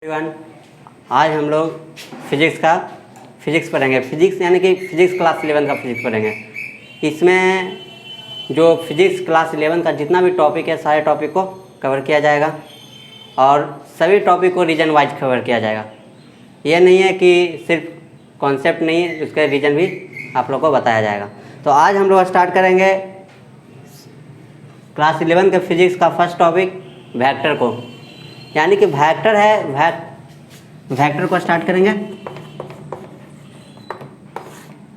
Everyone, आज हम लोग फिजिक्स पढ़ेंगे। फिजिक्स यानी कि फिजिक्स क्लास 11 का फिजिक्स पढ़ेंगे। इसमें जो फिजिक्स क्लास 11 का जितना भी टॉपिक है सारे टॉपिक को कवर किया जाएगा और सभी टॉपिक को रीजन वाइज कवर किया जाएगा। ये नहीं है कि सिर्फ कॉन्सेप्ट नहीं है, उसका रीजन भी आप लोग को बताया जाएगा। तो आज हम लोग स्टार्ट करेंगे क्लास 11 के फिजिक्स का फर्स्ट टॉपिक वेक्टर को, यानी कि वेक्टर है वेक्टर को स्टार्ट करेंगे।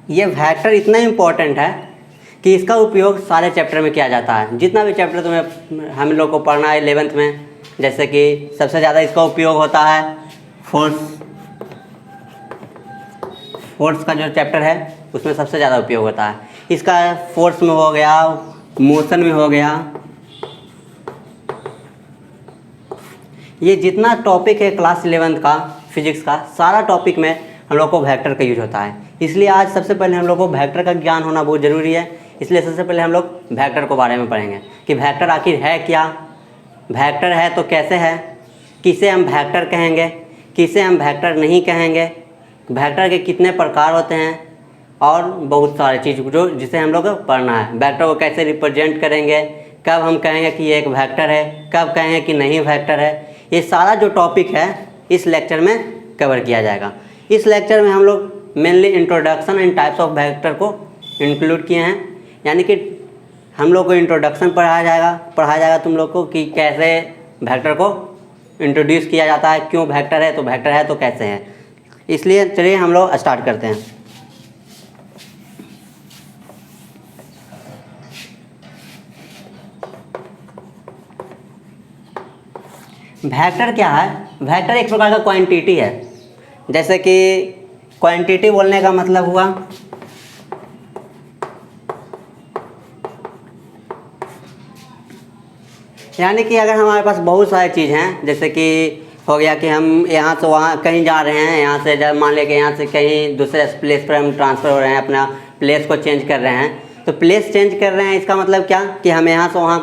ये वेक्टर इतना इम्पोर्टेंट है कि इसका उपयोग सारे चैप्टर में किया जाता है। जितना भी चैप्टर तुम्हें हम लोग को पढ़ना है 11th में, जैसे कि सबसे ज़्यादा इसका उपयोग होता है फोर्स का जो चैप्टर है उसमें सबसे ज़्यादा उपयोग होता है इसका। फोर्स में हो गया, मोशन में हो गया, ये जितना टॉपिक है क्लास 11 का फिजिक्स का सारा टॉपिक में हम लोग को वेक्टर का यूज होता है। इसलिए आज सबसे पहले हम लोग को वेक्टर का ज्ञान होना बहुत ज़रूरी है। इसलिए सबसे पहले हम लोग वेक्टर को बारे में पढ़ेंगे कि वेक्टर आखिर है क्या, वेक्टर है तो कैसे है, किसे हम वेक्टर कहेंगे, किसे हम वेक्टर नहीं कहेंगे, वेक्टर के कितने प्रकार होते हैं और बहुत सारी चीज़ जो जिसे हम लोग को पढ़ना है। वेक्टर को कैसे रिप्रेजेंट करेंगे, कब हम कहेंगे कि ये एक वेक्टर है, कब कहेंगे कि नहीं वेक्टर है, ये सारा जो टॉपिक है इस लेक्चर में कवर किया जाएगा। इस लेक्चर में हम लोग mainly introduction and types of vector को इंक्लूड किए हैं, यानी कि हम लोग को इंट्रोडक्शन पढ़ाया जाएगा तुम लोग को कि कैसे वेक्टर को इंट्रोड्यूस किया जाता है, क्यों वेक्टर है, तो वेक्टर है तो कैसे है। इसलिए चलिए हम लोग स्टार्ट करते हैं। वेक्टर क्या है? वेक्टर एक प्रकार का क्वांटिटी है। जैसे कि क्वांटिटी बोलने का मतलब हुआ यानी कि अगर हमारे पास बहुत सारी चीज़ हैं, जैसे कि हो गया कि हम यहाँ से वहाँ कहीं जा रहे हैं, यहाँ से जब मान लें कि यहाँ से कहीं दूसरे प्लेस पर हम ट्रांसफ़र हो रहे हैं, अपना प्लेस को चेंज कर रहे हैं। तो प्लेस चेंज कर रहे हैं इसका मतलब क्या कि हम यहाँ से वहाँ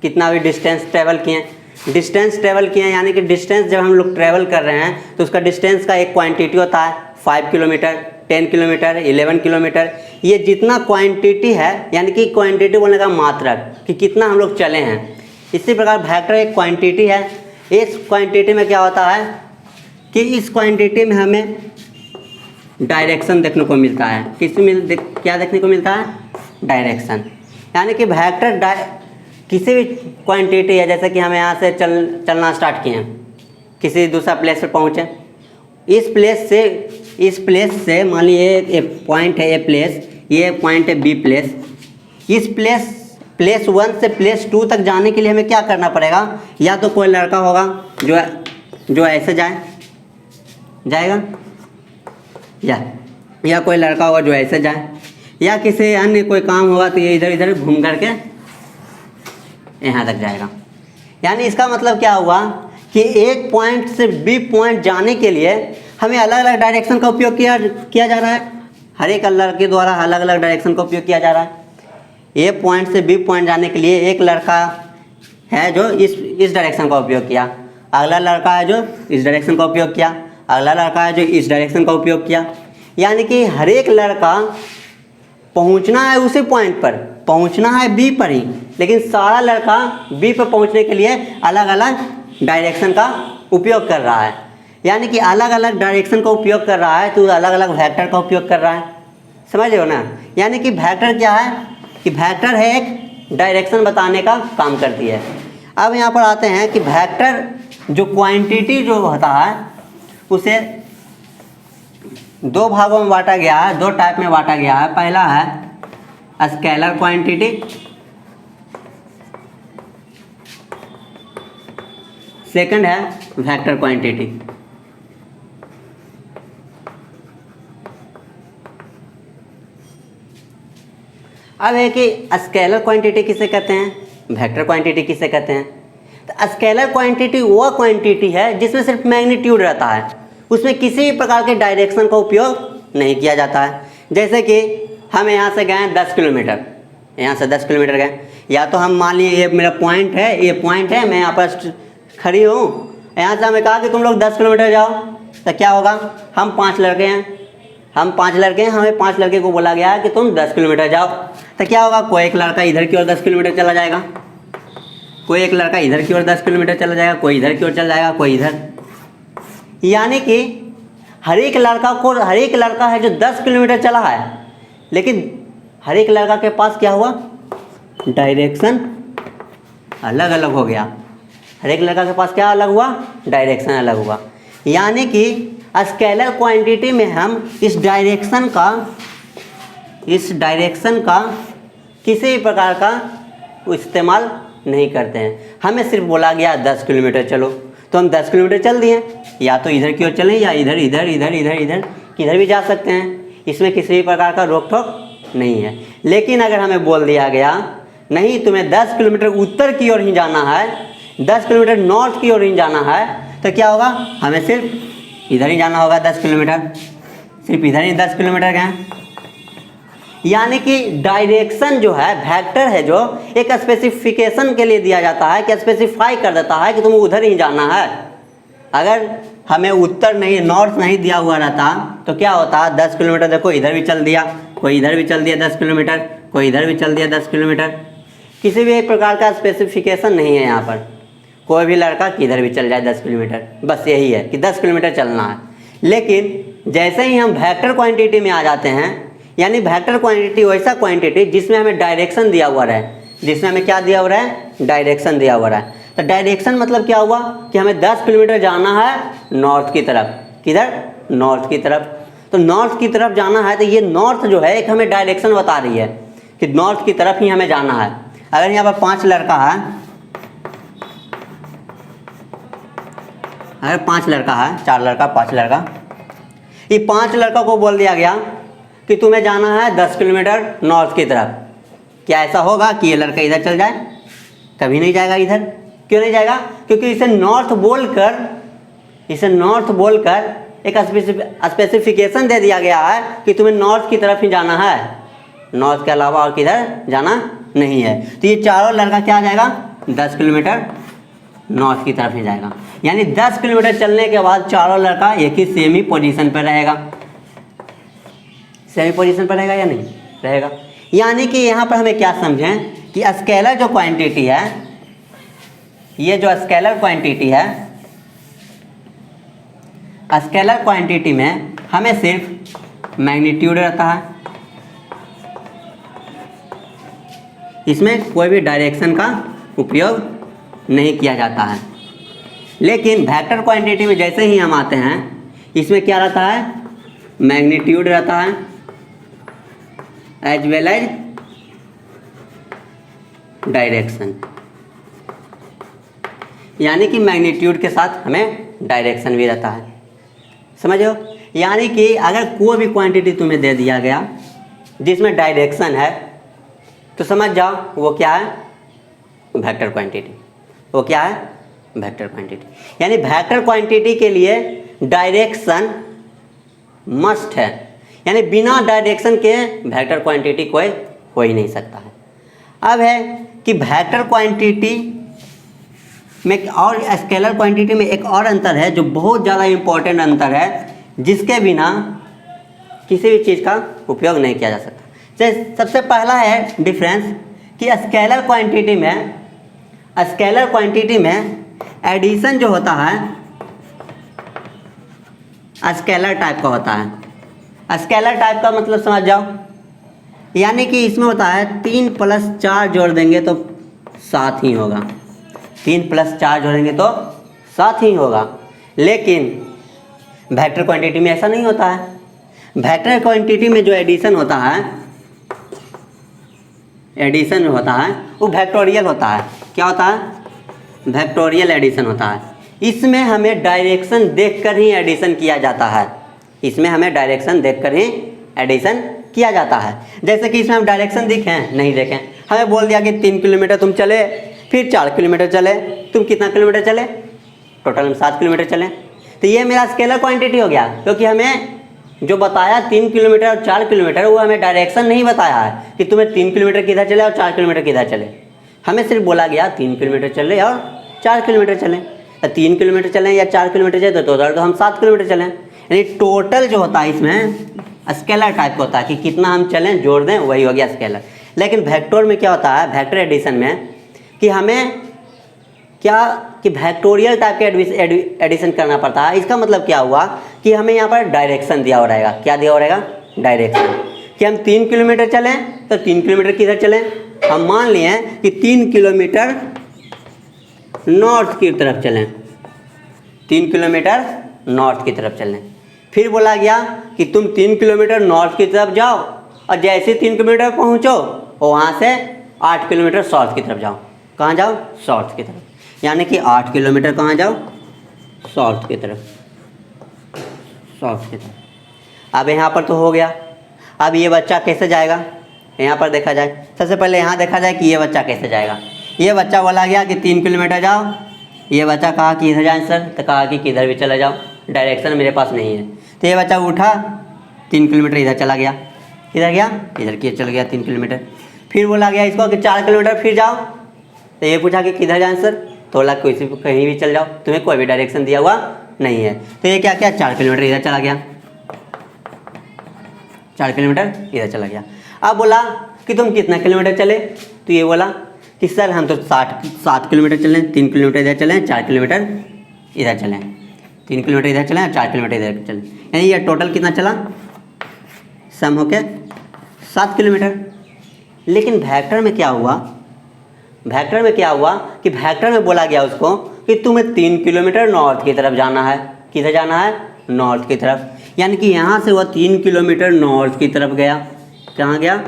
कितना भी डिस्टेंस ट्रैवल किए यानी कि डिस्टेंस जब हम लोग ट्रैवल कर रहे हैं तो उसका डिस्टेंस का एक क्वांटिटी होता है, 5 किलोमीटर, 10 किलोमीटर, 11 किलोमीटर। ये जितना क्वांटिटी है यानी कि क्वांटिटी बोलने का मात्रक कि कितना हम लोग चले हैं। इसी प्रकार वेक्टर एक क्वांटिटी है। इस क्वांटिटी में क्या होता है कि इस क्वांटिटी में हमें डायरेक्शन देखने को मिलता है। क्या देखने को मिलता है? डायरेक्शन। यानी कि वेक्टर किसी भी क्वांटिटी है, जैसे कि हम यहाँ से चलना स्टार्ट किए हैं, किसी दूसरा प्लेस पर पहुँचे, इस प्लेस से मान लीजिए एक पॉइंट है ए प्लेस, ये पॉइंट है बी प्लेस। इस प्लेस 1 से प्लेस 2 तक जाने के लिए हमें क्या करना पड़ेगा? या तो कोई लड़का होगा जो ऐसे जाएगा, या कोई लड़का होगा जो ऐसे जाए, या किसी अन्य कोई काम होगा तो ये इधर इधर घूम करके यहाँ तक जाएगा। यानी इसका मतलब क्या हुआ कि एक पॉइंट से बी पॉइंट जाने के लिए हमें अलग अलग डायरेक्शन का उपयोग किया जा रहा है। हर एक लड़के द्वारा अलग अलग डायरेक्शन का उपयोग किया जा रहा है। ए पॉइंट से बी पॉइंट जाने के लिए एक लड़का है जो इस डायरेक्शन का उपयोग किया, अगला लड़का है जो इस डायरेक्शन का उपयोग किया, अगला लड़का है जो इस डायरेक्शन का उपयोग किया। यानी कि हर एक लड़का पहुंचना है उसी पॉइंट पर, पहुंचना है बी पर ही, लेकिन सारा लड़का बी पर पहुंचने के लिए अलग अलग डायरेक्शन का उपयोग कर रहा है। यानी कि अलग अलग डायरेक्शन का उपयोग कर रहा है तो अलग अलग वेक्टर का उपयोग कर रहा है। समझ रहे हो ना? यानी कि वेक्टर क्या है कि वेक्टर है एक डायरेक्शन बताने का काम करती है। अब यहाँ पर आते हैं कि वेक्टर जो क्वांटिटी जो होता है उसे दो भागों में बांटा गया है, दो टाइप में बांटा गया है। पहला है स्केलर क्वांटिटी, सेकंड है वेक्टर क्वांटिटी। अब है कि स्केलर क्वांटिटी किसे कहते हैं, वेक्टर क्वांटिटी किसे कहते हैं। तो स्केलर क्वांटिटी वह क्वांटिटी है जिसमें सिर्फ मैग्नीट्यूड रहता है, उसमें किसी भी प्रकार के डायरेक्शन का उपयोग नहीं किया जाता है। जैसे कि हम यहाँ से गए 10 किलोमीटर, यहाँ से 10 किलोमीटर गए, या तो हम मान लीजिए ये मेरा पॉइंट है, मैं यहाँ पर खड़ी हूँ यहाँ से हमें कहा कि तुम लोग 10 किलोमीटर जाओ, तो क्या होगा, हम 5 लड़के हैं, हमें 5 लड़के को बोला गया है कि तुम 10 किलोमीटर जाओ, तो क्या होगा, कोई एक लड़का इधर की ओर 10 किलोमीटर चला जाएगा, कोई एक लड़का इधर की ओर 10 किलोमीटर चला जाएगा, कोई इधर की ओर चला जाएगा, कोई इधर। यानी कि हर एक लड़का है जो 10 किलोमीटर चला है, लेकिन हर एक लड़का के पास क्या हुआ, डायरेक्शन अलग अलग हो गया। हर एक लड़का के पास क्या अलग हुआ, डायरेक्शन अलग हुआ। यानी कि स्केलर क्वांटिटी में हम इस डायरेक्शन का किसी भी प्रकार का इस्तेमाल नहीं करते हैं। हमें सिर्फ बोला गया 10 किलोमीटर चलो, तो हम 10 किलोमीटर चल दिए, या तो इधर की ओर चलें या इधर इधर इधर इधर इधर किधर भी जा सकते हैं, इसमें किसी भी प्रकार का रोक टोक नहीं है। लेकिन अगर हमें बोल दिया गया नहीं, तुम्हें 10 किलोमीटर उत्तर की ओर ही जाना है, 10 किलोमीटर नॉर्थ की ओर ही जाना है, तो क्या होगा, हमें सिर्फ इधर ही जाना होगा 10 किलोमीटर, सिर्फ इधर ही 10 किलोमीटर गए। यानी कि डायरेक्शन जो है, वेक्टर है, जो एक स्पेसिफिकेशन के लिए दिया जाता है कि स्पेसिफाई कर देता है कि तुम्हें उधर ही जाना है। अगर हमें उत्तर नहीं, नॉर्थ नहीं दिया हुआ रहता तो क्या होता, 10 किलोमीटर देखो इधर भी चल दिया, कोई इधर भी चल दिया 10 किलोमीटर, कोई इधर भी चल दिया 10 किलोमीटर। किसी भी एक प्रकार का स्पेसिफिकेशन नहीं है यहाँ पर, कोई भी लड़का किधर भी चल जाए 10 किलोमीटर, बस यही है कि 10 किलोमीटर चलना है। लेकिन जैसे ही हम वेक्टर क्वांटिटी में आ जाते हैं, यानी वेक्टर क्वांटिटी वैसा क्वांटिटी जिसमें हमें डायरेक्शन दिया हुआ रहे, जिसमें हमें क्या दिया हुआ है, डायरेक्शन दिया हुआ है। तो डायरेक्शन मतलब क्या हुआ कि हमें 10 किलोमीटर जाना है नॉर्थ की तरफ, किधर, नॉर्थ की तरफ। तो नॉर्थ की तरफ जाना है, तो ये नॉर्थ जो है एक हमें डायरेक्शन बता रही है कि नॉर्थ की तरफ ही हमें जाना है। अगर यहाँ पर 5 लड़का है, अगर 5 लड़का है, 4 लड़का 5 लड़का, ये 5 लड़का को बोल दिया गया कि तुम्हें जाना है 10 किलोमीटर नॉर्थ की तरफ। क्या ऐसा होगा कि ये लड़का इधर चल जाए? कभी नहीं जाएगा इधर। क्यों नहीं जाएगा? क्योंकि इसे नॉर्थ बोलकर एक स्पेसिफिकेशन दे दिया गया है कि तुम्हें नॉर्थ की तरफ ही जाना है, नॉर्थ के अलावा और किधर जाना नहीं है। तो ये चारों लड़का क्या आ जाएगा, 10 किलोमीटर नॉर्थ की तरफ ही जाएगा। यानी 10 किलोमीटर चलने के बाद चारों लड़का एक ही सेम ही पोजीशन पर रहेगा। सेमी पोजीशन पर रहेगा या नहीं रहेगा। यानी कि यहाँ पर हमें क्या समझें कि स्केलर जो क्वांटिटी है, ये जो स्केलर क्वांटिटी है, स्केलर क्वांटिटी में हमें सिर्फ मैग्नीट्यूड रहता है, इसमें कोई भी डायरेक्शन का उपयोग नहीं किया जाता है। लेकिन वेक्टर क्वांटिटी में जैसे ही हम आते हैं, इसमें क्या रहता है, मैग्नीट्यूड रहता है एज वेल एज डायरेक्शन। यानी कि मैग्नीट्यूड के साथ हमें डायरेक्शन भी रहता है, समझो। यानी कि अगर कोई भी क्वांटिटी तुम्हें दे दिया गया जिसमें डायरेक्शन है, तो समझ जाओ वो क्या है, वेक्टर क्वांटिटी। वो क्या है, वेक्टर क्वांटिटी। यानी वेक्टर क्वांटिटी के लिए डायरेक्शन मस्ट है, यानी बिना डायरेक्शन के वेक्टर क्वांटिटी कोई हो ही नहीं सकता है। अब है कि वेक्टर क्वांटिटी में और स्केलर क्वांटिटी में एक और अंतर है जो बहुत ज़्यादा इम्पोर्टेंट अंतर है, जिसके बिना किसी भी चीज़ का उपयोग नहीं किया जा सकता। जैसे सबसे पहला है डिफरेंस कि स्केलर क्वांटिटी में एडिशन जो होता है स्केलर टाइप का होता है। स्केलर टाइप का मतलब समझ जाओ, यानी कि इसमें होता है 3 + 4 जोड़ देंगे तो 7 ही होगा, 3 + 4 जोड़ेंगे तो 7 ही होगा। लेकिन वेक्टर क्वांटिटी में ऐसा नहीं होता है। वेक्टर क्वांटिटी में जो एडिशन होता है वो वेक्टोरियल होता है। क्या होता है, वेक्टोरियल एडिशन होता है। इसमें हमें डायरेक्शन देखकर ही एडिशन किया जाता है, इसमें हमें डायरेक्शन देखकर ही एडिशन किया जाता है। जैसे कि इसमें हम डायरेक्शन देखें नहीं देखें, हमें बोल दिया कि 3 किलोमीटर तुम चले, फिर 4 किलोमीटर चले, तुम कितना किलोमीटर चले, टोटल हम 7 किलोमीटर चले, तो ये मेरा स्केलर क्वांटिटी हो गया। क्योंकि हमें जो बताया 3 किलोमीटर और 4 किलोमीटर, वो हमें डायरेक्शन नहीं बताया है कि तुम्हें 3 किलोमीटर किधर चले और 4 किलोमीटर किधर चले। हमें सिर्फ बोला गया 3 किलोमीटर चले और 4 किलोमीटर चले। तो 3 किलोमीटर चलें या 4 किलोमीटर चले तो टोटल तो हम 7 किलोमीटर चलें। यानी टोटल जो होता है इसमें स्केलर टाइप का होता है कि कितना हम चलें जोड़ दें, वही हो गया स्केलर। लेकिन वेक्टर में क्या होता है, वेक्टर एडिशन में कि हमें क्या कि वेक्टोरियल टाइप के एडिशन करना पड़ता है। इसका मतलब क्या हुआ कि हमें यहाँ पर डायरेक्शन दिया हो रहेगा। क्या दिया हो रहेगा? डायरेक्शन। कि हम 3 किलोमीटर चलें तो 3 किलोमीटर किधर चलें? हम मान लिए कि 3 किलोमीटर नॉर्थ की तरफ चलें, 3 किलोमीटर नॉर्थ की तरफ चलें। फिर बोला गया कि तुम 3 किलोमीटर नॉर्थ की तरफ जाओ और जैसे 3 किलोमीटर पहुँचो वहाँ से 8 किलोमीटर साउथ की तरफ जाओ। कहाँ जाओ? साउथ की तरफ। यानी कि 8 किलोमीटर कहाँ जाओ? साउथ की तरफ, साउथ की तरफ। अब यहाँ पर तो हो गया। अब ये बच्चा कैसे जाएगा? यहाँ पर देखा जाए, सबसे पहले यहाँ देखा जाए कि ये बच्चा कैसे जाएगा। ये बच्चा बोला गया कि 3 किलोमीटर जाओ, ये बच्चा कहा कि इधर जाए सर, तो कहा कि किधर भी चला जाओ, डायरेक्शन मेरे पास नहीं है। तो ये बच्चा उठा, 3 किलोमीटर इधर चला गया, इधर गया, इधर किया चल गया 3 किलोमीटर। फिर बोला गया इसको कि 4 किलोमीटर फिर जाओ, तो ये पूछा कि किधर जाए सर, तो बोला किसी कहीं भी चल जाओ, तुम्हें कोई भी डायरेक्शन दिया हुआ नहीं है। तो ये क्या किया, 4 किलोमीटर इधर चला गया, 4 किलोमीटर इधर चला गया। अब बोला कि तुम कितना किलोमीटर चले, तो ये बोला कि सर हम तो 7 किलोमीटर चलें, 3 किलोमीटर इधर चलें, 4 किलोमीटर इधर चलें, 3 किलोमीटर इधर चलें और 4 किलोमीटर इधर चलें। यानी ये टोटल कितना चला, सम हो के 7 किलोमीटर। लेकिन वेक्टर में क्या हुआ, वेक्टर में क्या हुआ कि वेक्टर में बोला गया उसको कि तुम्हें 3 किलोमीटर नॉर्थ की तरफ जाना है। किधर जाना है? नॉर्थ की तरफ। यानी कि यहाँ से वह 3 किलोमीटर नॉर्थ की तरफ गया। कहाँ गया?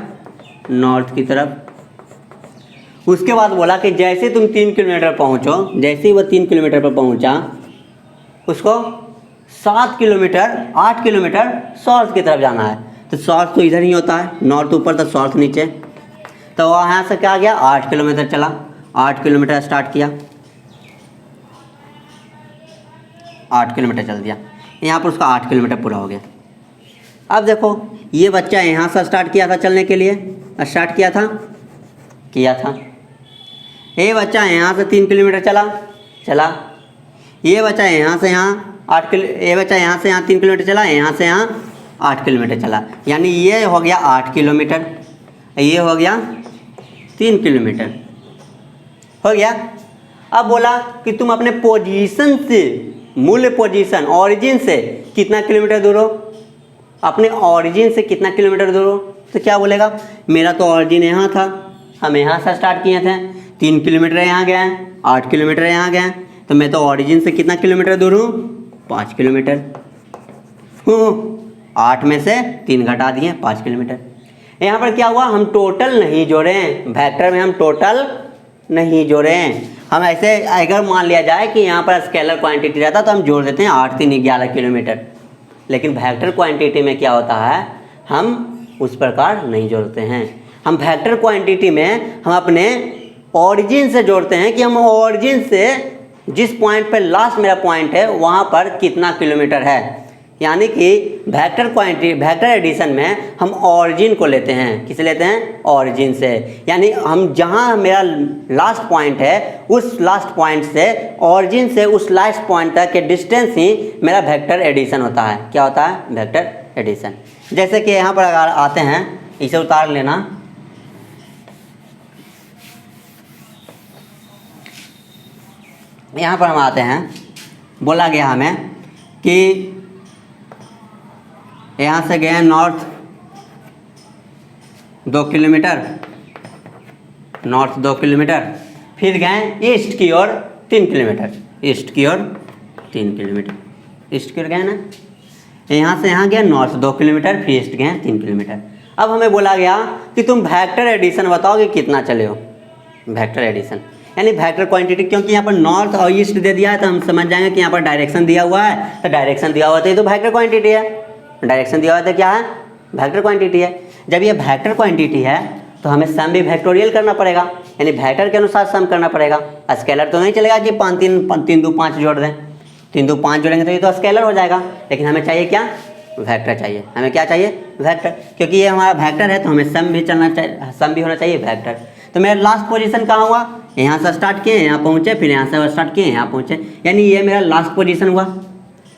नॉर्थ की तरफ। उसके बाद बोला कि जैसे तुम 3 किलोमीटर पहुँचो, जैसे ही वह 3 किलोमीटर पर पहुँचा, उसको 7 किलोमीटर 8 किलोमीटर साउथ की तरफ जाना है। तो साउथ तो इधर ही होता है, नॉर्थ ऊपर तो साउथ नीचे। तो वहाँ से क्या गया, 8 किलोमीटर चला, 8 किलोमीटर स्टार्ट किया, 8 किलोमीटर चल दिया। यहाँ पर उसका 8 किलोमीटर पूरा हो गया। अब देखो ये बच्चा यहाँ से स्टार्ट किया था चलने के लिए, स्टार्ट किया था। ये बच्चा यहाँ से 3 किलोमीटर चला। ये बच्चा यहाँ से यहाँ 8 किलो, ये बच्चा यहाँ से यहाँ 3 किलोमीटर चला, यहाँ से यहाँ 8 किलोमीटर चला। यानी ये हो गया 8 किलोमीटर, ये हो गया 3 किलोमीटर हो गया। अब बोला कि तुम अपने पोजीशन से, मूल पोजीशन ऑरिजिन से कितना किलोमीटर दूर हो, अपने ऑरिजिन से कितना किलोमीटर दूर हो। तो क्या बोलेगा, मेरा तो ऑरिजिन यहाँ था, हम यहाँ से स्टार्ट किए थे, 3 किलोमीटर यहाँ गए, 8 किलोमीटर यहाँ गए, तो मैं तो ऑरिजिन से कितना किलोमीटर दूर हूँ, 5 किलोमीटर हूँ। 8 में से 3 घटा दिए, 5 किलोमीटर। यहाँ पर क्या हुआ, हम टोटल नहीं जोड़े हैं, वेक्टर में हम टोटल नहीं जोड़े हैं। हम ऐसे अगर मान लिया जाए कि यहाँ पर स्केलर क्वांटिटी रहता तो हम जोड़ देते हैं 8 3 11 किलोमीटर। लेकिन वेक्टर क्वांटिटी में क्या होता है, हम उस प्रकार नहीं जोड़ते हैं। हम वेक्टर क्वांटिटी में हम अपने ऑरिजिन से जोड़ते हैं कि हम ऑरिजिन से जिस पॉइंट पर लास्ट मेरा पॉइंट है वहाँ पर कितना किलोमीटर है। यानी कि वेक्टर क्वांटिटी, वेक्टर एडिशन में हम ऑरिजिन को लेते हैं। किसे लेते हैं? ऑरिजिन से। यानी हम जहाँ मेरा लास्ट पॉइंट है उस लास्ट पॉइंट से, ऑरिजिन से उस लास्ट पॉइंट तक के डिस्टेंस ही मेरा वेक्टर एडिशन होता है। क्या होता है? Vector addition. जैसे कि यहाँ पर अगर आते हैं, इसे उतार लेना, यहाँ पर हम आते हैं, बोला गया हमें कि यहाँ से गए नॉर्थ 2 किलोमीटर, नॉर्थ 2 किलोमीटर, फिर गए ईस्ट की ओर 3 किलोमीटर, ईस्ट की ओर 3 किलोमीटर, ईस्ट की ओर गए ना। यहाँ से यहाँ गए नॉर्थ 2 किलोमीटर, फिर ईस्ट गए 3 किलोमीटर। अब हमें बोला गया कि तुम वेक्टर एडिशन बताओ कि कितना चले हो। वेक्टर एडिशन यानी वेक्टर क्वांटिटी, क्योंकि यहाँ पर नॉर्थ और ईस्ट दे दिया है तो हम समझ जाएंगे कि यहाँ पर डायरेक्शन दिया हुआ है, तो डायरेक्शन दिया हुआ है तो वेक्टर क्वांटिटी है। डायरेक्शन दिया हुआ है तो क्या है? वेक्टर क्वांटिटी है। जब ये वेक्टर क्वांटिटी है तो हमें सम भी वेक्टोरियल करना पड़ेगा, यानी वेक्टर के अनुसार सम करना पड़ेगा। स्केलर तो नहीं चलेगा कि 3 2 5 जोड़ दें, 3 2 5 जोड़ेंगे तो ये तो स्केलर हो जाएगा। लेकिन हमें चाहिए क्या? वेक्टर चाहिए। हमें क्या चाहिए? वेक्टर। क्योंकि ये हमारा वेक्टर है तो हमें सम भी चलना चाहिए, सम भी होना चाहिए वेक्टर। तो मेरा लास्ट पोजीशन कहाँ हुआ? यहाँ से स्टार्ट किए यहाँ पहुँचे, फिर यहाँ से स्टार्ट किए यहाँ पहुँचे, यानी ये मेरा लास्ट पोजीशन हुआ,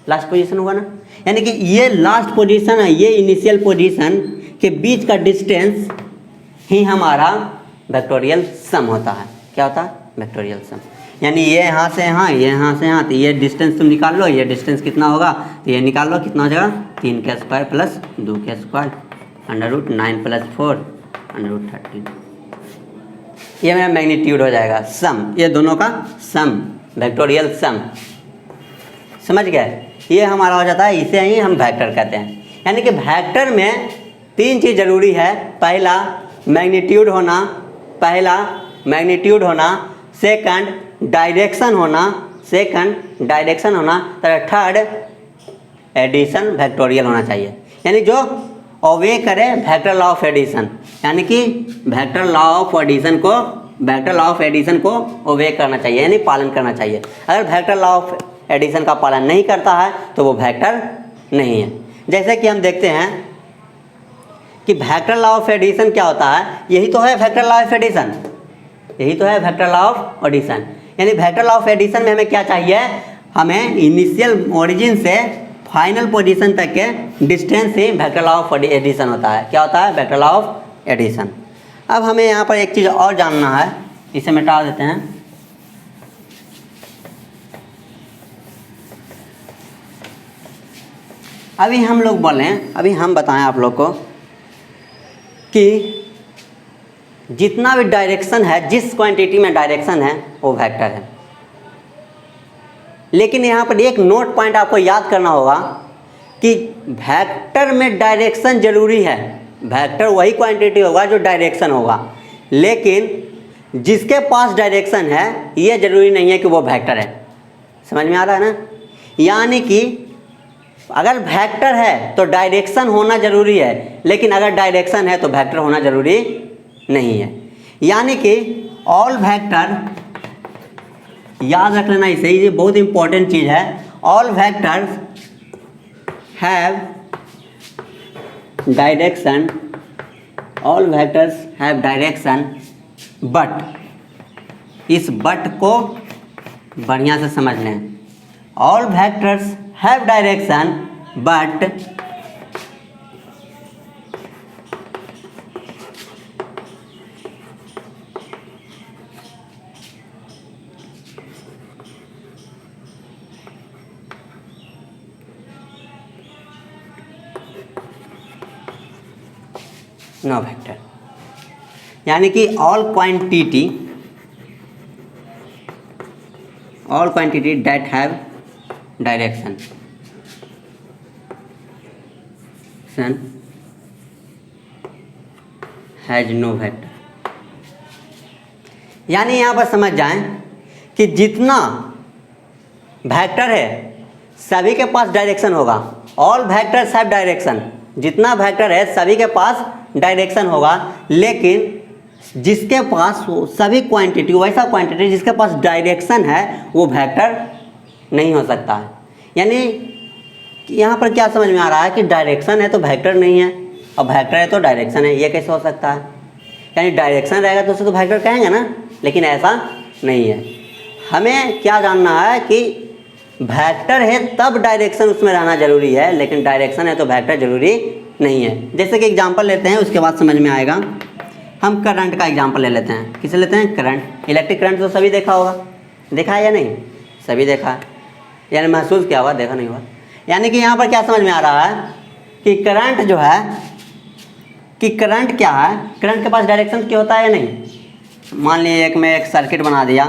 लास्ट पोजीशन हुआ ना। यानी कि ये लास्ट पोजीशन है, ये इनिशियल पोजीशन के बीच का डिस्टेंस ही हमारा वेक्टोरियल सम होता है। क्या होता है? वेक्टोरियल सम। यानी ये यहाँ से यहाँ, ये यहाँ से यहाँ, तो ये डिस्टेंस तुम निकाल लो, ये डिस्टेंस कितना होगा, तो ये निकाल लो कितना हो जाएगा, 3 का स्क्वायर प्लस 2 का स्क्वायर √9 + 4 √13। ये मेरा मैग्नीट्यूड हो जाएगा, सम, ये दोनों का सम, वेक्टोरियल सम। समझ गए? ये हमारा हो जाता है, इसे ही हम वेक्टर कहते हैं। यानी कि वेक्टर में 3 चीज़ ज़रूरी है। पहला मैग्नीट्यूड होना, सेकंड डायरेक्शन होना, थर्ड एडिशन वेक्टोरियल होना चाहिए। यानी जो ओबे करे वेक्टर लॉ ऑफ एडिशन, यानी कि वेक्टर लॉ ऑफ एडिशन को ओबे करना चाहिए, यानी पालन करना चाहिए। अगर वेक्टर लॉ ऑफ एडिशन का पालन नहीं करता है तो वो वेक्टर नहीं है। जैसे कि हम देखते हैं कि वेक्टर लॉ ऑफ एडिशन क्या होता है, यही तो है वेक्टर लॉ ऑफ एडिशन, यानी वेक्टर लॉ ऑफ एडिशन में हमें क्या चाहिए, हमें इनिशियल ओरिजिन से फाइनल पोजीशन तक के डिस्टेंस ही वेक्टर लॉ ऑफ एडिशन होता है। क्या होता है? Vector law of addition. अब हमें यहाँ पर एक चीज़ और जानना है, इसे मिटा देते हैं। अभी हम बताएं आप लोग को कि जितना भी डायरेक्शन है, जिस क्वांटिटी में डायरेक्शन है वो वेक्टर है। लेकिन यहाँ पर एक नोट पॉइंट आपको याद करना होगा कि वेक्टर में डायरेक्शन जरूरी है। वेक्टर वही क्वांटिटी होगा जो डायरेक्शन होगा, लेकिन जिसके पास डायरेक्शन है ये जरूरी नहीं है कि वो वेक्टर है। समझ में आ रहा है ना? यानी कि अगर वेक्टर है तो डायरेक्शन होना जरूरी है, लेकिन अगर डायरेक्शन है तो वेक्टर होना जरूरी नहीं है। यानी कि ऑल वेक्टर, याद रख लेना इसे, ये बहुत इंपॉर्टेंट चीज़ है। All vectors have direction, but, इस बट को बढ़िया से समझ लें। All vectors have direction but no vector. यानी कि all quantity that have direction has no vector. यानी यहाँ पर समझ जाएं कि जितना वेक्टर है सभी के पास डायरेक्शन होगा। ऑल वेक्टर्स हैव डायरेक्शन, जितना वेक्टर है सभी के पास डायरेक्शन होगा, लेकिन जिसके पास सभी क्वांटिटी, वैसा क्वांटिटी जिसके पास डायरेक्शन है वो वेक्टर नहीं हो सकता है। यानी यहाँ पर क्या समझ में आ रहा है कि डायरेक्शन है तो वेक्टर नहीं है, और वेक्टर है तो डायरेक्शन है। ये कैसे हो सकता है? यानी डायरेक्शन रहेगा तो उसे तो वेक्टर कहेंगे ना, लेकिन ऐसा नहीं है। हमें क्या जानना है कि वेक्टर है तब डायरेक्शन उसमें रहना जरूरी है, लेकिन डायरेक्शन है तो वेक्टर जरूरी नहीं है। जैसे कि एग्जांपल लेते हैं, उसके बाद समझ में आएगा। हम करंट का एग्जांपल ले लेते हैं। किसे लेते हैं? करंट। इलेक्ट्रिक करंट तो सभी देखा होगा, देखा है या नहीं? सभी देखा है, यानी महसूस किया हुआ, देखा नहीं हुआ। यानी कि यहाँ पर क्या समझ में आ रहा है कि करंट जो है, कि करंट क्या है, करंट के पास डायरेक्शन क्या होता है या नहीं? मान लीजिए एक मैं एक सर्किट बना दिया,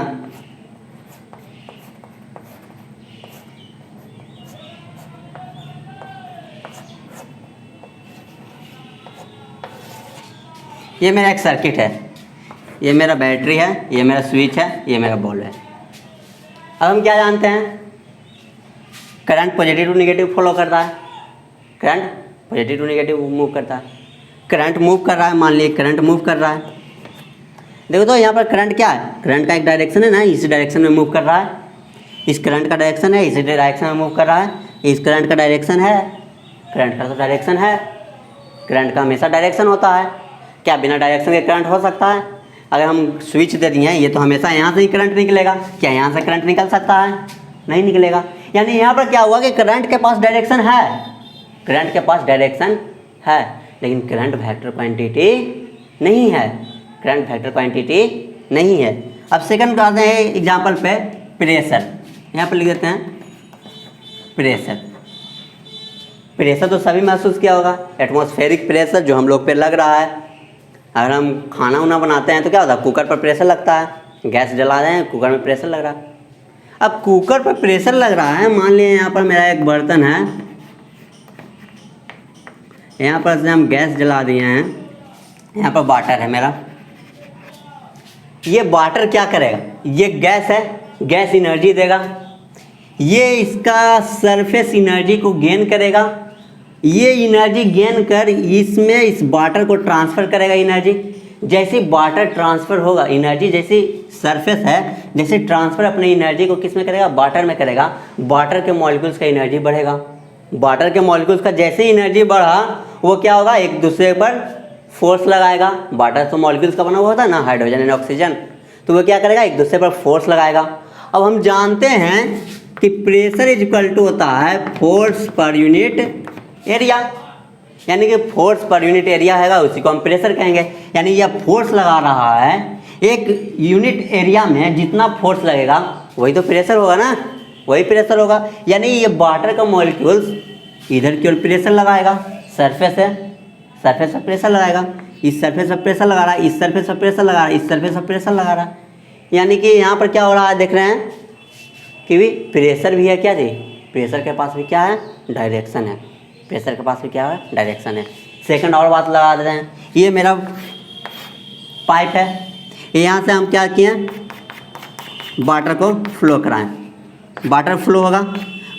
ये मेरा एक सर्किट है, ये मेरा बैटरी है, ये मेरा स्विच है, ये मेरा बल्ब है। अब हम क्या जानते हैं? Current positive to negative follow करता है, current positive to negative move करता है। करंट मूव कर रहा है, मान लीजिए करंट मूव कर रहा है। देखो तो यहाँ पर करंट क्या है? करंट का एक डायरेक्शन है ना, इस डायरेक्शन में मूव कर रहा है। इस करंट का डायरेक्शन है, इसी डायरेक्शन में मूव कर रहा है। इस करंट का डायरेक्शन है, करंट का तो डायरेक्शन है, करंट का हमेशा डायरेक्शन होता है। क्या बिना डायरेक्शन के करंट हो सकता है? अगर हम स्विच दे दिए हैं, ये तो हमेशा यहाँ से ही करंट निकलेगा। क्या यहाँ से करंट निकल सकता है? नहीं निकलेगा। यानी यहाँ पर क्या हुआ कि करंट के पास डायरेक्शन है, करंट के पास डायरेक्शन है, लेकिन करंट वेक्टर क्वांटिटी नहीं है, करंट वेक्टर क्वांटिटी नहीं है। अब सेकंड करते हैं एग्जाम्पल पे प्रेशर। यहाँ पर लिख देते हैं प्रेशर। प्रेशर तो सभी महसूस किया होगा, एटमॉस्फेरिक प्रेशर जो हम लोग पे लग रहा है। अगर हम खाना वाना बनाते हैं तो क्या होता है, कुकर पर प्रेशर लगता है, गैस जला रहे हैं, कुकर में प्रेशर लग रहा है। अब कुकर पर प्रेशर लग रहा है, मान लिया यहाँ पर मेरा एक बर्तन है, यहाँ पर से हम गैस जला दिए हैं, यहाँ पर वाटर है मेरा। ये वाटर क्या करेगा, ये गैस है, गैस एनर्जी देगा, ये इसका सरफेस एनर्जी को गेन करेगा, ये एनर्जी गेन कर इसमें इस वाटर को ट्रांसफ़र करेगा एनर्जी। जैसे वाटर ट्रांसफ़र होगा एनर्जी, जैसे सरफेस है, जैसे ट्रांसफ़र अपनी एनर्जी को किस में करेगा, वाटर में करेगा, वाटर के मॉलिक्यूल्स का एनर्जी बढ़ेगा। वाटर के मॉलिक्यूल्स का जैसे एनर्जी बढ़ा, वो क्या होगा, एक दूसरे पर फोर्स लगाएगा। वाटर तो मॉलिक्यूल्स का बना हुआ होता है ना, हाइड्रोजन एंड ऑक्सीजन, तो वो क्या करेगा, एक दूसरे पर फोर्स लगाएगा। अब हम जानते हैं कि प्रेशर इज इक्वल टू होता है फोर्स पर यूनिट एरिया, यानी कि फोर्स पर यूनिट एरिया हैगा, उसी को हम प्रेशर कहेंगे। यानी यह फोर्स लगा रहा है, एक यूनिट एरिया में जितना फोर्स लगेगा वही तो प्रेशर होगा ना, वही प्रेशर होगा। यानी ये वाटर का मॉलिक्यूल्स इधर की ओर प्रेशर लगाएगा, सरफेस है, सरफेस पर प्रेशर लगाएगा, इस सरफेस पर प्रेशर लगा रहा है, इस सरफेस पर प्रेशर लगा रहा है, इस सरफेस पर प्रेशर लगा रहा है। यानी कि यहाँ पर क्या हो रहा है, देख रहे हैं कि भी प्रेशर भी है, क्या जी, प्रेशर के पास भी क्या है, डायरेक्शन है, प्रेशर के पास भी क्या है, डायरेक्शन है। सेकंड और बात लगा देते हैं, ये मेरा पाइप है, यहाँ से हम क्या किए, वाटर को फ्लो कराएं, वाटर फ्लो होगा,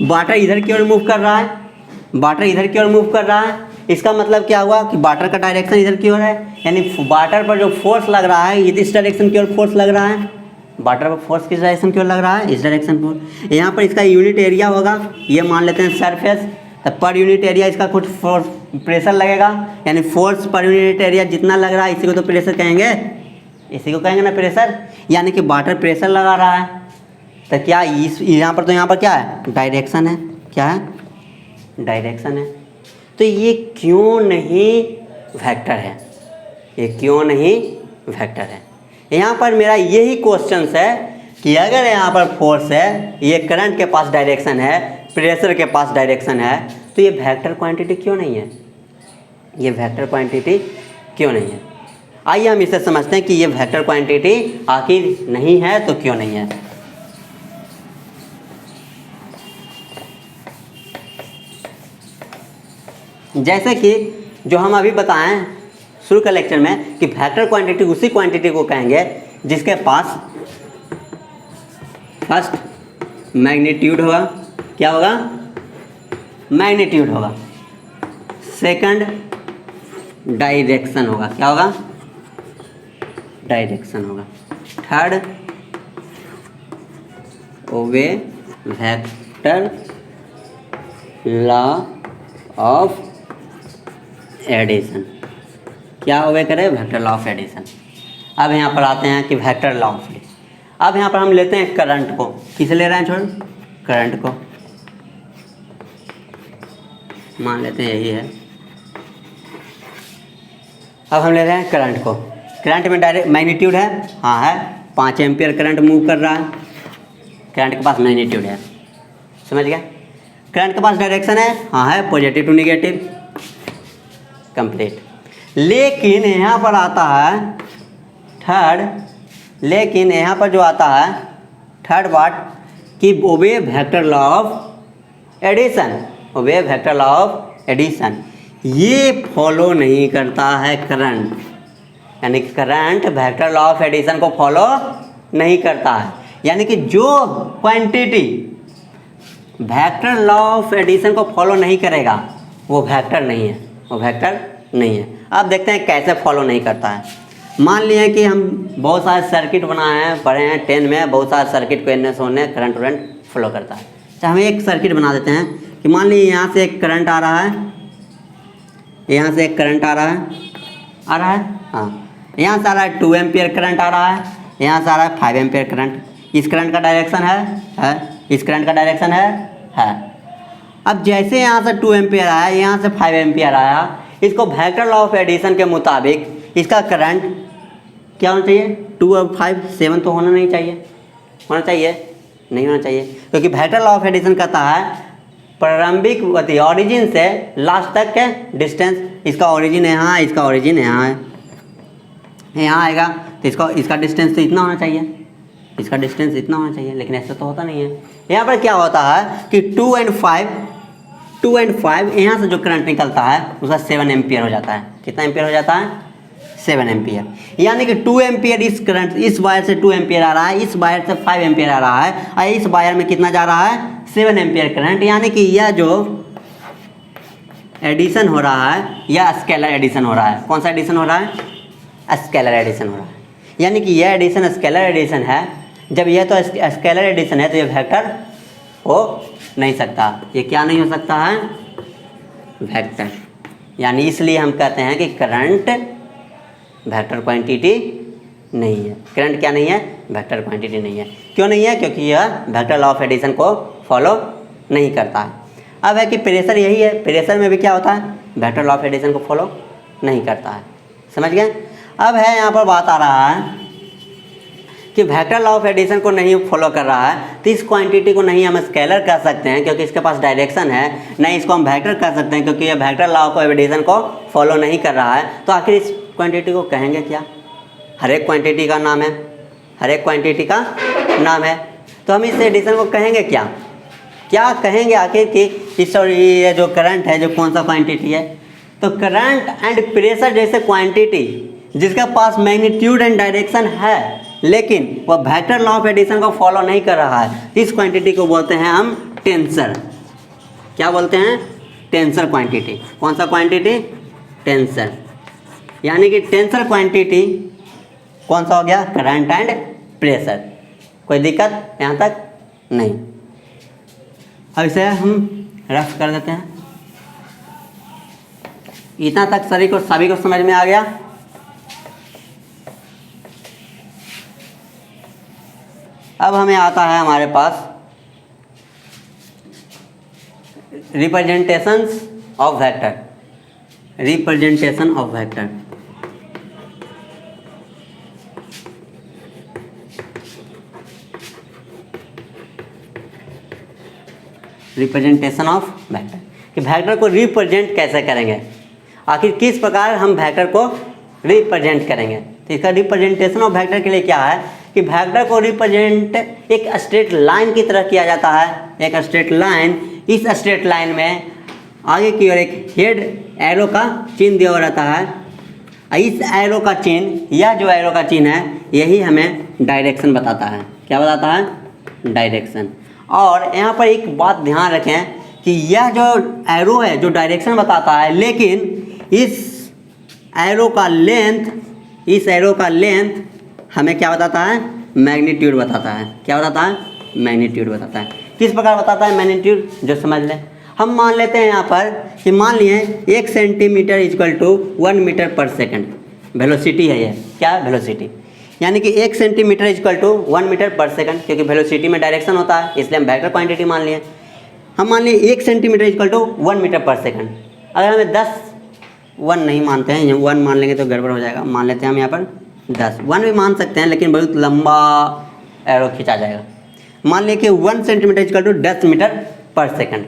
वाटर इधर की ओर मूव कर रहा है, वाटर इधर की ओर मूव कर रहा है। इसका मतलब क्या हुआ कि वाटर का डायरेक्शन इधर की ओर है, यानी वाटर पर जो फोर्स लग रहा है, ये इस डायरेक्शन की ओर फोर्स लग रहा है, वाटर पर फोर्स किस डायरेक्शन की ओर लग रहा है, इस डायरेक्शन पर। यहाँ पर इसका यूनिट एरिया होगा, ये मान लेते हैं सरफेस, तो पर यूनिट एरिया इसका कुछ फोर्स प्रेशर लगेगा, यानी फोर्स पर यूनिट एरिया जितना लग रहा है इसी को तो प्रेशर कहेंगे, इसी को कहेंगे ना प्रेशर। यानी कि वाटर प्रेशर लगा रहा है, तो क्या इस यहाँ पर, तो यहाँ पर क्या है, डायरेक्शन है, क्या है, डायरेक्शन है। तो ये क्यों नहीं वेक्टर है, ये क्यों नहीं वेक्टर है। यहाँ पर मेरा यही क्वेश्चन है कि अगर यहाँ पर फोर्स है, ये करंट के पास डायरेक्शन है, प्रेशर के पास डायरेक्शन है, तो ये वेक्टर क्वांटिटी क्यों नहीं है, ये वेक्टर क्वांटिटी क्यों नहीं है। आइए हम इसे समझते हैं कि ये वेक्टर क्वांटिटी आखिर नहीं है तो क्यों नहीं है। जैसे कि जो हम अभी बताएं शुरू के लेक्चर में कि वेक्टर क्वांटिटी उसी क्वांटिटी को कहेंगे जिसके पास फर्स्ट मैग्नीट्यूड होगा, क्या होगा, मैग्नीट्यूड होगा, सेकंड डायरेक्शन होगा, क्या होगा, डायरेक्शन होगा, third obey vector law of addition, क्या ओवे करे, वेक्टर लॉ ऑफ एडिशन। अब यहाँ पर आते हैं कि वेक्टर लॉ ऑफ, अब यहाँ पर हम लेते हैं करंट को, किसे ले रहे हैं छोड़, करंट को मान लेते हैं यही है। अब हम ले रहे हैं करंट को, करंट में डायरेक्ट मैग्नीट्यूड है, हाँ है, 5 एम्पियर करंट मूव कर रहा है, करंट के पास मैग्नीट्यूड है, समझ गया। करंट के पास डायरेक्शन है, हाँ है, पॉजिटिव टू निगेटिव, कंप्लीट। लेकिन यहाँ पर आता है थर्ड, लेकिन यहाँ पर जो आता है थर्ड बात कि obey vector law of addition, obey vector law of addition, ये फॉलो नहीं करता है करंट, यानी कि current vector law of addition को फॉलो नहीं करता है। यानी कि जो quantity vector law of addition को फॉलो नहीं करेगा वो वेक्टर नहीं है, वो वेक्टर नहीं है। अब देखते हैं कैसे फॉलो नहीं करता है। मान लिए कि हम बहुत सारे सर्किट बनाए हैं, पढ़े हैं 10 में, बहुत सारे सर्किट को इनने सोने करंट वरेंट फ्लो करता है। तो हम एक सर्किट बना देते हैं कि मान लीजिए यहाँ से एक करंट आ रहा है, यहाँ से एक करंट आ रहा है, हाँ, यहाँ से आ रहा है 2 एम्पियर करंट आ रहा है, यहाँ से आ रहा है 5 एम्पियर करंट। इस करंट का डायरेक्शन है, इस करंट का डायरेक्शन है। अब जैसे यहाँ से 2 एम्पियर आया, यहाँ से 5 एम्पियर आया, इसको वेक्टर लॉ ऑफ एडिशन के मुताबिक इसका करंट क्या होना चाहिए, 2 और 5 7 तो होना नहीं चाहिए, होना चाहिए नहीं होना चाहिए, क्योंकि वेक्टर लॉ ऑफ एडिशन कहता है प्रारंभिक ओरिजिन से लास्ट तक के डिस्टेंस, इसका ओरिजिन यहाँ, इसका ओरिजिन यहाँ है, यहाँ आएगा तो इसका डिस्टेंस तो इतना होना चाहिए, इसका डिस्टेंस इतना होना चाहिए, लेकिन ऐसा तो होता नहीं है। यहाँ पर क्या होता है कि 2 and 5 यहाँ से जो करंट निकलता है उसका 7 एम्पियर हो जाता है। कितना एम्पियर हो जाता है, 7 एम्पियर। यानी कि 2 एम्पियर इस करंट, इस वायर से 2 एम्पियर आ रहा है, इस वायर से 5 एम्पियर आ रहा है, और इस वायर में कितना जा रहा है, 7 एम्पियर करंट। यानी कि यह जो एडिशन हो रहा है यह स्केलर एडिशन हो रहा है। कौन सा एडिशन हो रहा है, स्केलर एडिशन हो रहा है। यानी कि यह एडिशन स्केलर एडिशन है। जब यह तो स्केलर एडिशन है तो यह वेक्टर हो नहीं सकता। ये क्या नहीं हो सकता है, वेक्टर। यानी इसलिए हम कहते हैं कि करंट वेक्टर क्वांटिटी नहीं है। करंट क्या नहीं है, वेक्टर क्वांटिटी नहीं है। क्यों नहीं है, क्योंकि यह वेक्टर लॉ ऑफ एडिशन को फॉलो नहीं करता है। अब है कि प्रेशर यही है, प्रेशर में भी क्या होता है, वेक्टर लॉ ऑफ एडिशन को फॉलो नहीं करता है। समझ गए। अब है यहाँ पर बात आ रहा है कि वेक्टर लॉ ऑफ एडिशन को नहीं फॉलो कर रहा है तो इस क्वांटिटी को नहीं हम स्केलर कर सकते हैं क्योंकि इसके पास डायरेक्शन है, नहीं इसको हम वेक्टर कर सकते हैं क्योंकि ये वेक्टर लॉ ऑफ एडिशन को फॉलो नहीं कर रहा है। तो आखिर इस क्वांटिटी को कहेंगे क्या, हर एक क्वांटिटी का नाम है, हर एक क्वांटिटी का नाम है। तो हम इस एडिशन को कहेंगे क्या, क्या कहेंगे आखिर कि इस ये जो करंट है जो कौन सा क्वांटिटी है। तो करंट एंड प्रेशर जैसे क्वांटिटी जिसके पास मैग्नीट्यूड एंड डायरेक्शन है लेकिन वह वेक्टर लॉ ऑफ एडिशन को फॉलो नहीं कर रहा है, इस क्वांटिटी को बोलते हैं हम टेंसर। क्या बोलते हैं, टेंसर क्वांटिटी। कौन सा क्वांटिटी, टेंसर। यानी कि टेंसर क्वांटिटी कौन सा हो गया, करंट एंड प्रेशर। कोई दिक्कत यहाँ तक नहीं। अब इसे हम रफ कर देते हैं। इतना तक सभी को समझ में आ गया। अब हमें आता है हमारे पास representations of vector, representation of vector. Representation of vector कि वेक्टर को रिप्रेजेंट कैसे करेंगे, आखिर किस प्रकार हम वेक्टर को रिप्रेजेंट करेंगे। तो इसका रिप्रेजेंटेशन ऑफ वेक्टर के लिए क्या है कि वेक्टर को रिप्रेजेंट एक स्ट्रेट लाइन की तरह किया जाता है, एक स्ट्रेट लाइन। इस स्ट्रेट लाइन में आगे की ओर एक हेड एरो का चिन्ह दिया हुआ रहता है। इस एरो का चिन्ह, यह जो एरो का चिन्ह है यही हमें डायरेक्शन बताता है। क्या बताता है, डायरेक्शन। और यहाँ पर एक बात ध्यान रखें कि यह जो एरो है जो डायरेक्शन बताता है, लेकिन इस एरो का लेंथ, इस एरो का लेंथ हमें क्या बताता है, मैग्नीट्यूड बताता है। क्या बताता है, मैग्नीट्यूड बताता है। किस प्रकार बताता है मैग्नीट्यूड, जो समझ लें। हम मान लेते हैं यहाँ पर कि मान लिए 1 centimetre equal to 1 metre per second velocity है। ये क्या है, वेलोसिटी। यानी कि 1 centimetre equal to 1 metre per second, क्योंकि वेलोसिटी में डायरेक्शन होता है इसलिए हम वेक्टर क्वांटिटी मान लिए। हम मान लिए 1 centimetre equal to 1 metre per second. अगर हमें 1 नहीं मानते हैं, 1 मान लेंगे तो गड़बड़ हो जाएगा। मान लेते हैं हम यहाँ पर 1 भी मान सकते हैं लेकिन बहुत लंबा एरो खींचा जाएगा। मान लिया कि 1 centimetre equal to 10 metre per second.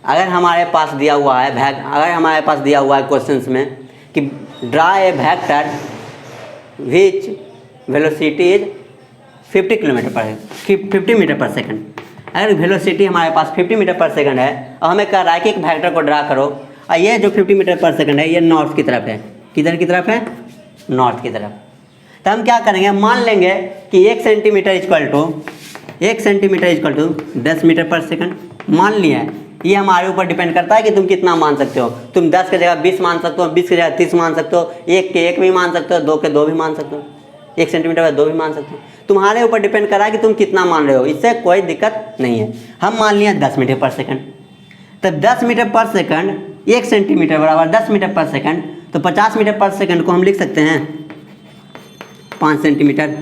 अगर हमारे पास दिया हुआ है क्वेश्चंस में कि draw a vector which velocity is 50 metre per second. अगर वेलोसिटी हमारे पास 50 मीटर पर सेकंड है और हमें कह रहा है कि एक वेक्टर को ड्रा करो, और ये जो 50 मीटर पर सेकंड है ये नॉर्थ की तरफ है। किधर की तरफ है, नॉर्थ की तरफ। तो हम क्या करेंगे, मान लेंगे कि 1 centimetre equal to 10 metre per second मान लिया है। ये हमारे ऊपर डिपेंड करता है कि तुम कितना मान सकते हो। तुम 10 की जगह 20 मान सकते हो, 20 की जगह 30 मान सकते हो, 1 के 1 भी मान सकते हो, 2 के 2 भी मान सकते हो, 1 सेंटीमीटर पर 2 भी मान सकते हो। तुम्हारे ऊपर डिपेंड कर रहा है कि तुम कितना मान रहे हो, इससे कोई दिक्कत नहीं है। हम मान लिया 10 मीटर पर सेकंड। तब 10 मीटर पर सेकंड 1 सेंटीमीटर बराबर 10 मीटर पर सेकंड, तो 50 मीटर पर सेकंड को हम लिख सकते हैं 5 सेंटीमीटर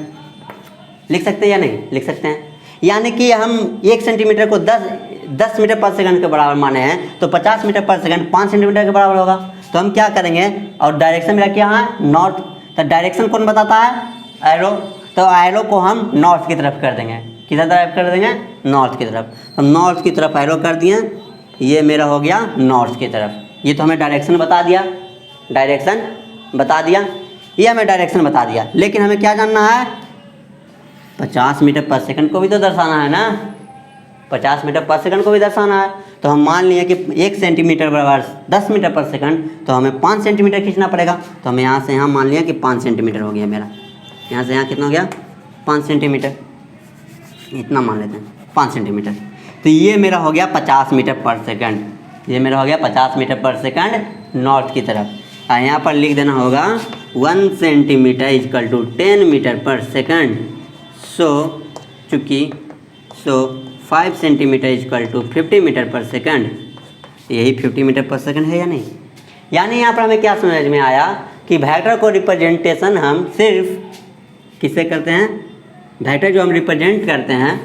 लिख सकते हैं या नहीं लिख सकते हैं। यानी कि हम 1 सेंटीमीटर को 10 मीटर पर सेकंड के बराबर माने हैं, तो 50 मीटर पर सेकंड 5 सेंटीमीटर के बराबर होगा। तो हम क्या करेंगे, और डायरेक्शन मेरा क्या है, नॉर्थ। तो डायरेक्शन कौन बताता है, एरो। तो एरो को हम नॉर्थ की तरफ कर देंगे। किधर तरफ कर देंगे, नॉर्थ की तरफ। तो नॉर्थ की तरफ एरो कर दिए, ये मेरा हो गया नॉर्थ की तरफ। ये तो हमें डायरेक्शन बता दिया, डायरेक्शन बता दिया, ये हमें डायरेक्शन बता दिया। लेकिन हमें क्या जानना है, 50 मीटर पर सेकंड को भी तो दर्शाना है ना, 50 मीटर पर सेकंड को भी दर्शाना है। तो हम मान लिए कि 1 सेंटीमीटर बराबर 10 मीटर पर सेकंड, तो हमें 5 सेंटीमीटर खींचना पड़ेगा। तो हमें यहाँ से यहाँ मान लिया कि 5 सेंटीमीटर हो गया मेरा, यहाँ से यहाँ कितना हो गया, 5 सेंटीमीटर, इतना मान लेते हैं 5 सेंटीमीटर। तो ये मेरा हो गया 50 मीटर पर सेकंड, ये मेरा हो गया 50 मीटर पर सेकंड नॉर्थ की तरफ। यहाँ पर लिख देना होगा 1 centimetre equal to 10 metre per second. So 5 centimetre equal to 50 metre per second. यही 50 मीटर पर सेकंड है या नहीं। यानी यहाँ पर हमें क्या समझ में आया कि वेक्टर को रिप्रेजेंटेशन हम सिर्फ किससे करते हैं, वेक्टर जो हम रिप्रेजेंट करते हैं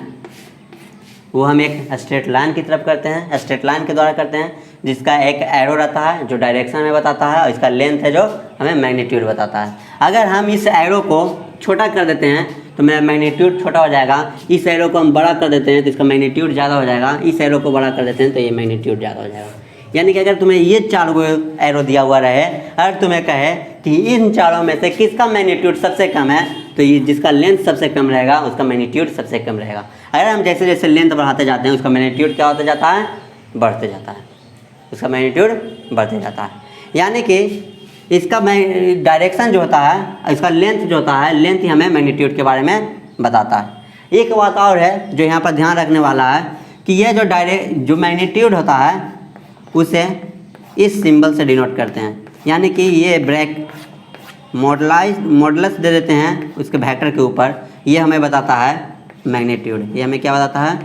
वो हम एक स्ट्रेट लाइन की तरफ करते हैं, स्ट्रेट लाइन के द्वारा करते हैं, जिसका एक एरो रहता है जो डायरेक्शन में बताता है, और इसका लेंथ है जो हमें मैग्नीट्यूड बताता है। अगर हम इस एरो को छोटा कर देते हैं तो मेरा मैग्नीट्यूड छोटा हो जाएगा, इस एरो को हम बड़ा कर देते हैं तो इसका मैग्नीट्यूड ज़्यादा हो जाएगा, इस एरो को बड़ा कर देते हैं तो ये मैग्नीट्यूड ज़्यादा हो जाएगा। यानी कि अगर तुम्हें ये 4 गो एरो दिया हुआ रहे, अगर तुम्हें कहे कि इन चारों में से किसका मैग्नीट्यूड सबसे कम है, तो ये जिसका लेंथ सबसे कम रहेगा उसका मैग्नीट्यूड सबसे कम रहेगा। अगर हम जैसे जैसे लेंथ बढ़ाते जाते हैं उसका मैग्नीट्यूड क्या होता जाता है, बढ़ते जाता है, उसका मैग्नीट्यूड बढ़ते जाता है। यानी कि इसका डायरेक्शन जो होता है, इसका लेंथ जो होता है, लेंथ ही हमें मैग्नीट्यूड के बारे में बताता है। एक बात और है जो यहाँ पर ध्यान रखने वाला है कि ये जो मैग्नीट्यूड होता है उसे इस सिंबल से डिनोट करते हैं। यानी कि ये ब्रैक मॉडुलस दे देते हैं उसके वेक्टर के ऊपर, ये हमें बताता है मैग्नीट्यूड। ये हमें क्या बताता है,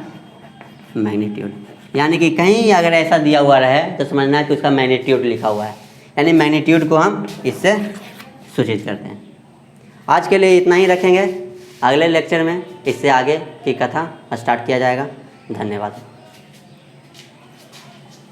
मैग्नीट्यूड। यानी कि कहीं अगर ऐसा दिया हुआ रहे तो समझना है कि उसका मैग्नीट्यूड लिखा हुआ है, यानी मैग्नीट्यूड को हम इससे सूचित करते हैं। आज के लिए इतना ही रखेंगे, अगले लेक्चर में इससे आगे की कथा स्टार्ट किया जाएगा। धन्यवाद।